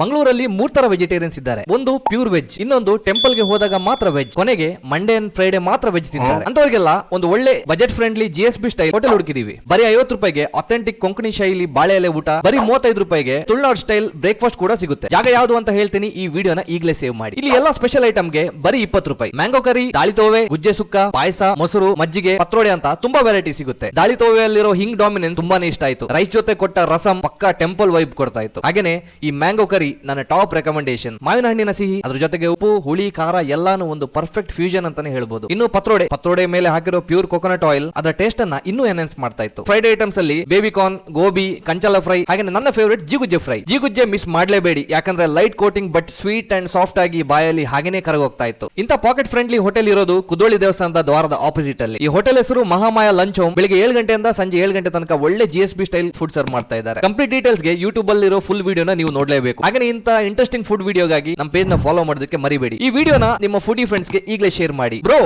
ಮಂಗಳೂರಲ್ಲಿ 3 ತರ ವೆಜಿಟೇರಿಯನ್ಸ್ ಇದ್ದಾರೆ. ಒಂದು ಪ್ಯೂರ್ ವೆಜ್, ಇನ್ನೊಂದು ಟೆಂಪಲ್ ಗೆ ಹೋದಾಗ ಮಾತ್ರ ವೆಜ್, ಕೊನೆಗೆ ಮಂಡೇ ಅಂಡ್ ಫ್ರೈಡೆ ಮಾತ್ರ ವೆಜ್ ತಿಂತಾರೆ. ಅಂತವರಿಗೆಲ್ಲ ಒಂದು ಒಳ್ಳೆ budget friendly GSB style hotel ಹುಡುಕಿದೀವಿ. ಬರೀ 50 ರೂಪಾಯಿಗೆ ಅಥೆಂಟಿಕ್ ಕೊಂಕಣಿ ಶೈಲಿ ಬಾಳೆ ಎಲೆ ಊಟ, ಬರೀ 35 ರೂಪಾಯಿಗೆ ತುಳುನಾಡು ಸ್ಟೈಲ್ ಬ್ರೇಕ್ಫಾಸ್ಟ್ ಕೂಡ ಸಿಗುತ್ತೆ. ಜಾಗ ಯಾವುದು ಅಂತ ಹೇಳ್ತೀನಿ, ಈ ವಿಡಿಯೋನ ಈಗಲೇ ಸೇವ್ ಮಾಡಿ. ಇಲ್ಲಿ ಎಲ್ಲ ಸ್ಪೆಷಲ್ ಐಟಮ್ಗೆ ಬರೀ 20 ರೂಪಾಯಿ. ಮ್ಯಾಂಗೋ ಕರಿ, ದಾಳಿ ತೋವೆ, ಗುಜ್ಜೆ ಸುಕ್ಕ, ಪಾಯಸ, ಮೊಸರು, ಮಜ್ಜಿಗೆ, ಪತ್ರೋಡೆ ಅಂತ ತುಂಬಾ ವೆರೈಟಿ ಸಿಗುತ್ತೆ. ದಾಳಿ ತೋವೆಯಲ್ಲಿರೋ ಹಿಂಗ್ ಡಾಮಿನೆನ್ಸ್ ತುಂಬಾನೇ ಇಷ್ಟ ಆಯ್ತು. ರೈಸ್ ಜೊತೆ ಕೊಟ್ಟ ರಸಂ ಪಕ್ಕಾ ಟೆಂಪಲ್ ವೈಬ್ ಕೊಡ್ತಾ ಇತ್ತು. ಹಾಗೇನೆ ಈ ಮ್ಯಾಂಗೋ ಕರಿ ನನ್ನ ಟಾಪ್ ರೆಕಮೆಂಡೇಶನ್. ಮಾವಿನ ಹಣ್ಣಿನ ಸಿಹಿ, ಅದ್ರ ಜೊತೆಗೆ ಉಪ್ಪು, ಹುಳಿ, ಖಾರ ಎಲ್ಲಾನು ಒಂದು ಪರ್ಫೆಕ್ಟ್ ಫ್ಯೂಷನ್ ಅಂತಾನೆ ಹೇಳ್ಬೋದು. ಇನ್ನು ಪತ್ರೋಡೆ ಮೇಲೆ ಹಾಕಿರೋ ಪ್ಯೂರ್ ಕೋಕೋನಟ್ ಆಯಿಲ್ ಅದರ ಟೇಸ್ಟ್ ಅನ್ನ ಇನ್ನೂ ಎನ್ಹಾನ್ಸ್ ಮಾಡ್ತಾ ಇತ್ತು. ಫ್ರೈಡ್ ಐಟಮ್ಸ್ ಅಲ್ಲಿ ಬೇಬಿ ಕಾರ್ನ್, ಗೋಬಿ, ಕಂಚಲ ಫ್ರೈ, ಹಾಗೆ ನನ್ನ ಫೇವರೇಟ್ ಜಿಗುಜ್ಜೆ ಫ್ರೈ. ಜಿಗುಜ್ಜೆ ಮಿಸ್ ಮಾಡಲೇಬೇಡಿ, ಯಾಕಂದ್ರೆ light coating but sweet and soft ಆಗಿ ಬಾಯಲ್ಲಿ ಹಾಗೇನೆ ಕರಗೋಗ್ತಾ ಇತ್ತು. ಇಂತ ಪಾಕೆಟ್ ಫ್ರೆಂಡ್ಲಿ ಹೋಟೆಲ್ ಇರೋದು ಕುದೋಳಿ ದೇವಸ್ಥಾನದ ದ್ವಾರದ ಆಪೋಸಿಟ್ ಅಲ್ಲಿ. ಈ ಹೋಟೆಲ್ ಹೆಸರು ಮಹಾಮಾಯ ಲಂಚ್ ಹೋಮ್. ಬೆಳಿಗ್ಗೆ 7 ಗಂಟೆಯಿಂದ ಸಂಜೆ 7 ಗಂಟೆ ತನಕ ಒಳ್ಳೆ GSB ಸ್ಟೈಲ್ ಫುಡ್ ಸರ್ವ್ ಮಾಡ್ತಾ ಇದ್ದಾರೆ. ಕಂಪ್ಲೀಟ್ ಡೀಟೇಲ್ಸ್ ಗೆ ಯೂಟ್ಯೂಬ್ ಅಲ್ಲಿ ಇರೋ ಫುಲ್ ವಿಡಿಯೋನ ನೀವು ನೋಡಲೇಬೇಕು. ಹಾಗೆ ಇಂತ ಇಂಟ್ರೆಸ್ಟಿಂಗ್ ಫುಡ್ ವಿಡಿಯೋಗಾಗಿ ನಮ್ಮ ಪೇಜ್ ನ ಫಾಲೋ ಮಾಡೋದಕ್ಕೆ ಮರಿಬೇಡಿ. ಈ ವಿಡಿಯೋನ ನಿಮ್ಮ ಫುಡಿ ಫ್ರೆಂಡ್ಸ್ ಗೆ ಈಗಲೇ ಶೇರ್ ಮಾಡಿ ಬ್ರೋ.